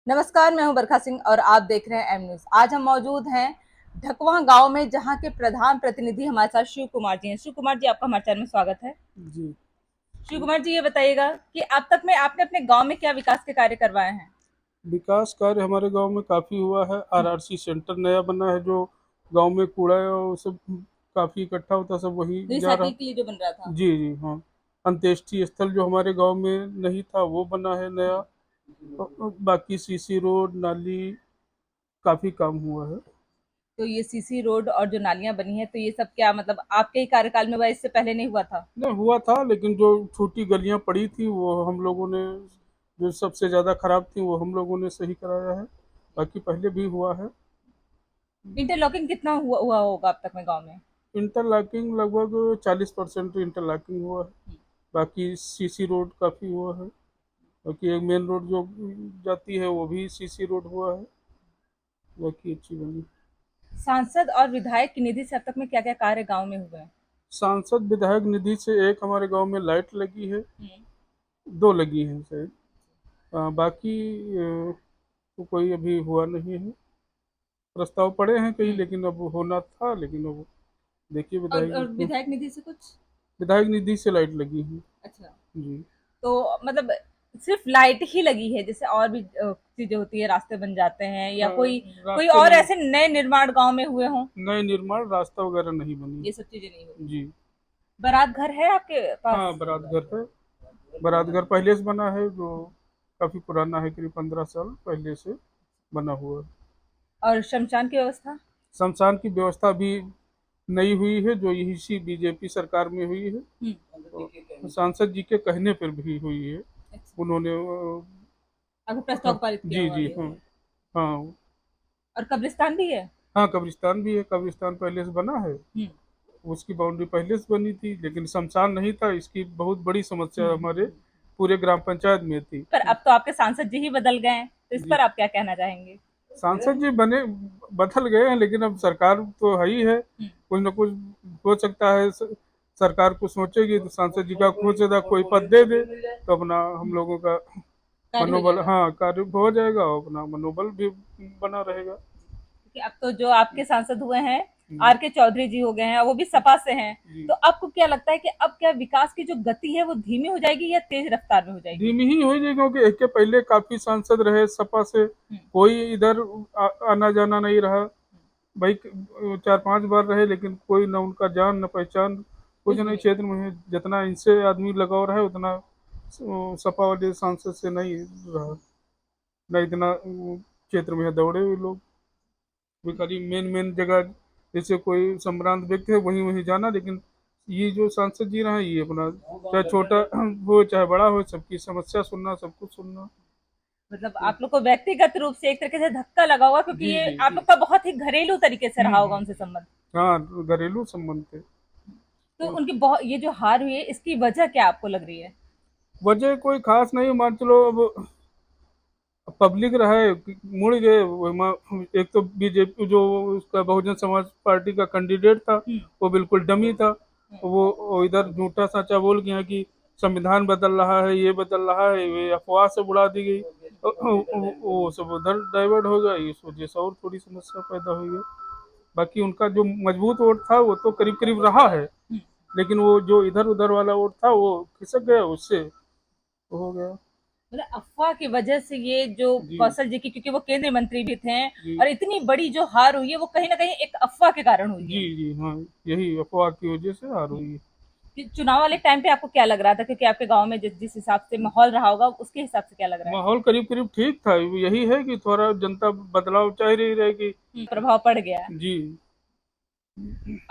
नमस्कार, मैं हूं बरखा सिंह और आप देख रहे हैं एम न्यूज। आज हम मौजूद हैं ढकवां गांव में, जहां के प्रधान प्रतिनिधि हमारे साथ शिव कुमार जी हैं। शिव कुमार जी, आपका हमारे चैनल में स्वागत है। जी। शिव कुमार जी, ये बताइएगा कि अब तक में आपने अपने गांव में क्या विकास के कार्य करवाए हैं। विकास कार्य हमारे गांव में काफ़ी हुआ है। आरआरसी सेंटर नया बना है, जो गांव में कूड़ा है और सब काफ़ी इकट्ठा होता है, सब वही जा रिसाइकिल रहा। के लिए जो बन रहा था। जी जी हाँ। अंत्येष्टि स्थल जो हमारे गांव में नहीं था वो बना है नया। बाकी सीसी रोड नाली काफ़ी काम हुआ है। तो ये सीसी रोड और जो नालियां बनी है, तो ये सब क्या मतलब आपके ही कार्यकाल में हुआ, इससे पहले नहीं हुआ था? नहीं हुआ था, लेकिन जो छोटी गलियां पड़ी थी वो हम लोगों ने, जो सबसे ज़्यादा खराब थी वो हम लोगों ने सही कराया है। बाकी पहले भी हुआ है। इंटरलॉकिंग कितना हुआ होगा अब तक में गाँव में? इंटरलॉकिंग लगभग 40% इंटरलॉकिंग हुआ है। बाकी सीसी रोड काफ़ी हुआ है। बाकी एक मेन रोड जो जाती है वो भी सीसी रोड हुआ है। बाकी अच्छी बनी। सांसद और विधायक की निधि से अब तक में क्या क्या कार्य गाँव में हुए हैं? सांसद विधायक निधि से एक हमारे गांव में लाइट लगी है, हम्म। दो लगी हैं शायद। बाकी तो कोई अभी हुआ नहीं है। प्रस्ताव पड़े हैं कई, हम्म। लेकिन अब होना था, लेकिन अब देखिए और विधायक। विधायक निधि से कुछ? विधायक निधि से लाइट लगी है। अच्छा। जी। तो मतलब सिर्फ लाइट ही लगी है, जैसे और भी चीजें होती है, रास्ते बन जाते हैं या कोई कोई रास्ते और नहीं, ऐसे नए निर्माण गांव में हुए हों? नए निर्माण रास्ता वगैरह नहीं बनी। ये सब चीजें नहीं हुई। जी। बारात घर है आपके पास? हाँ, बारात घर है। बारात घर पहले से बना है, जो काफी पुराना है, करीब 15 साल पहले से बना हुआ है। और शमशान की व्यवस्था? शमशान की व्यवस्था भी नई हुई है, जो इसी बीजेपी सरकार में हुई है। और सांसद जी के कहने पर भी हुई है। अच्छा। उन्होंने आपको प्रस्ताव पारित किया जी हुआ जी है? हाँ। हाँ। और कब्रिस्तान भी है? हाँ, कब्रिस्तान भी है। कब्रिस्तान पहले से बना है। हम्म। उसकी बाउंड्री पहले से बनी थी, लेकिन शमशान नहीं था। इसकी बहुत बड़ी समस्या हम्म। हमारे पूरे ग्राम पंचायत में थी। पर अब तो आपके सांसद जी ही बदल गए हैं, तो इस जी। पर आप क्या कहना चाहेंगे? सांसद जी बने, बदल गए हैं, लेकिन अब सरकार तो है ही है। कुछ न कुछ हो सकता है। सरकार को सोचेगी तो सांसद जी का हो सकता कोई पद दे दे, तो अपना हम लोगों का कार्य हो मनोबल, जाएगा। हाँ, कार्य हो जाएगा और अपना मनोबल भी बना रहेगा। कि अब तो जो आपके सांसद हुए हैं, जी आर के चौधरी जी हो गए हैं, वो भी सपा से हैं। जी। तो आपको क्या लगता है कि अब क्या विकास की जो गति है वो धीमी हो जाएगी या तेज रफ्तार में हो जाएगी? धीमी ही हुई थी, क्योंकि एक के पहले काफी सांसद रहे सपा से। हम्म। कोई इधर आना जाना नहीं रहा। भाई 4-5 बार रहे, लेकिन कोई न उनका जान न पहचान, कुछ कुछ भी नहीं नहीं। क्षेत्र में है। जितना इनसे आदमी लगाव रहा है उतना सपा वाले सांसद से नहीं रहा। न इतना क्षेत्र में है दौड़े हुए लोग। बेकारी मेन मेन जगह, जैसे कोई संभ्रांत व्यक्ति है वहीं वहीं जाना, लेकिन ये जो सांसद जी रहे हैं, ये अपना चाहे छोटा हो चाहे बड़ा हो, सबकी समस्या सुनना, सब कुछ सुनना। मतलब आप लोग को व्यक्तिगत रूप से एक तरीके से धक्का लगा होगा, क्योंकि जी ये जी आप जी। लोग का बहुत ही घरेलू तरीके से रहा होगा हम्म। उनसे संबंध। हाँ, घरेलू संबंध थे। तो तो उनकी बहुत, ये जो हार हुई है, इसकी वजह क्या आपको लग रही है? वजह कोई खास नहीं, मान चलो अब पब्लिक रहे कि मुड़ गए एक तो बीजेपी जो उसका बहुजन समाज पार्टी का कैंडिडेट था, हम्म। वो बिल्कुल डमी था। वो इधर झूठा साचा बोल गया कि संविधान बदल रहा है, ये बदल रहा है, ये अफवाह से उड़ा दी गई। वो सब उधर डाइवर्ट हो गया, इस वजह से और थोड़ी समस्या पैदा हुई है। बाकी उनका जो मजबूत वोट था वो तो करीब करीब रहा है, हम्म। लेकिन वो जो इधर उधर वाला वोट था वो खिसक गया, उससे वो हो गया। मतलब अफवाह की वजह से ये जो जी कौशल जी की, क्योंकि वो केंद्रीय मंत्री भी थे, जी और इतनी बड़ी जो हार हुई है वो कहीं ना कहीं एक अफवाह के कारण हुई जी है। जी हाँ। यही अफवाह की वजह से हार हुई है। कि चुनाव वाले टाइम पे आपको क्या लग रहा था, क्योंकि आपके गांव में जिस जिस हिसाब से माहौल रहा होगा, उसके हिसाब से क्या लग रहा है? माहौल करीब करीब ठीक था। यही है कि थोड़ा जनता बदलाव चाह रही रहेगी। प्रभाव पड़ गया है। जी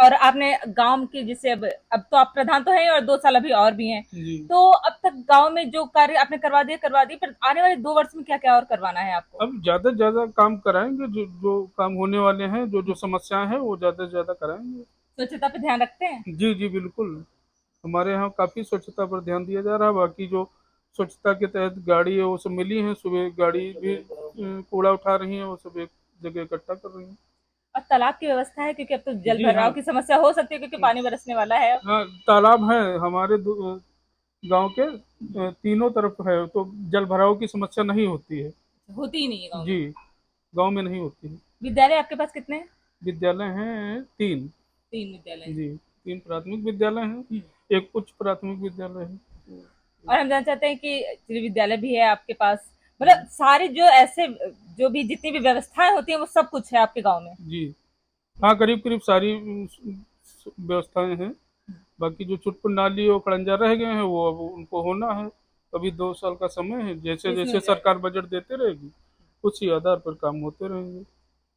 और आपने गांव की, जैसे अब तो आप प्रधान तो हैं और 2 साल अभी और भी हैं, जी। तो अब तक गांव में जो कार्य आपने करवा दिए, पर आने वाले 2 वर्ष में क्या क्या और करवाना है आपको? अब ज्यादा से ज्यादा काम कराएंगे, जो जो काम होने वाले हैं, जो जो समस्याएं हैं वो ज्यादा से ज्यादा कराएंगे। स्वच्छता पे ध्यान रखते हैं? जी जी बिल्कुल। हमारे यहाँ काफी स्वच्छता पर ध्यान दिया जा रहा है। बाकी जो स्वच्छता के तहत गाड़ी है वो सब मिली है, सुबह गाड़ी भी कूड़ा उठा रही है, वो सब एक जगह इकट्ठा कर रही है। और तालाब की व्यवस्था है, क्योंकि अब तो जल जी हाँ। भराव की समस्या हो सकती है, क्योंकि पानी बरसने वाला है। हाँ, तालाब है हमारे गांव के तीनों तरफ है, तो जल भराव की समस्या नहीं होती है। होती ही नहीं है गाँव में। जी, गांव में नहीं होती है। विद्यालय आपके पास कितने हैं? विद्यालय हैं 3। 3 विद्यालय हैं। जी, 3 प्राथमिक विद्यालय हैं, हम्म। एक उच्च प्राथमिक विद्यालय है। और हम जानना चाहते हैं कि त्रि विद्यालय भी है आपके पास, मतलब सारी जो ऐसे जो भी जितनी भी व्यवस्थाएं होती हैं वो सब कुछ है आपके गांव में। जी, हाँ, करीब करीब सारी व्यवस्थाएं हैं। बाकी जो चुटपुट नाली और खड़ंजा रह गए हैं वो अब उनको होना है। अभी 2 साल का समय है, जैसे इसमें हो जैसे जाएगा। सरकार बजट देते रहेगी उसी आधार पर काम होते रहेंगे।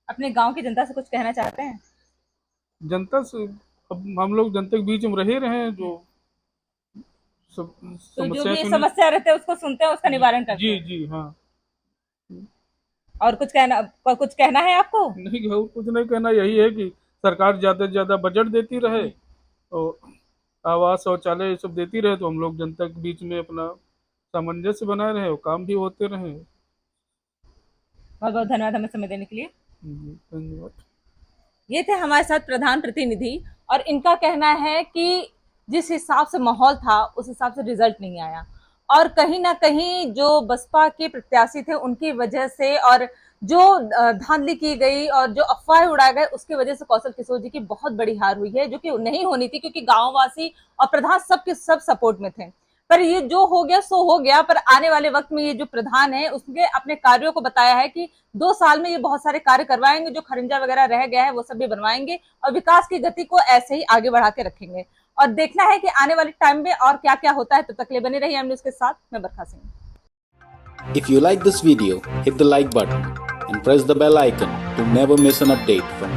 अपने गांव की जनता से कुछ कहना चाहते हैं? जनता से, अब हम लोग जनता के बीच में रहे हैं, जो सब तो जो समस्याएं भी सुनी। समस्या रहते हैं उसको सुनते हैं, उसका निवारण करते जी हैं। जी हाँ। और कुछ कहना है आपको? नहीं, और कुछ नहीं कहना, यही है कि सरकार ज्यादा से ज्यादा बजट देती रहे और आवास शौचालय ये सब देती रहे, तो हम लोग जनता के बीच में अपना सामंजस्य बनाए रहे और काम भी होते रहे। बहुत बहुत धन्यवाद हमें समय देने के लिए। जी, धन्यवाद। ये थे हमारे साथ प्रधान प्रतिनिधि, और इनका कहना है कि जिस हिसाब से माहौल था उस हिसाब से रिजल्ट नहीं आया, और कहीं ना कहीं जो बसपा के प्रत्याशी थे उनकी वजह से, और जो धांधली की गई और जो अफवाह उड़ाए गए उसकी वजह से कौशल किशोर जी की बहुत बड़ी हार हुई है, जो कि नहीं होनी थी, क्योंकि गांववासी और प्रधान सब के सब सपोर्ट में थे। पर ये जो हो गया सो हो गया। पर आने वाले वक्त में ये जो प्रधान है उसने अपने कार्यों को बताया है कि 2 साल में ये बहुत सारे कार्य करवाएंगे, जो खरिंजा वगैरह रह गया है वो सब भी बनवाएंगे, और विकास की गति को ऐसे ही आगे बढ़ा के रखेंगे। और देखना है कि आने वाले टाइम में और क्या क्या होता है। तब तक ले बने रहिए एम न्यूज के साथ। मैं बरखा Singh. If you like this video, hit the like button and press the bell icon to never miss an update from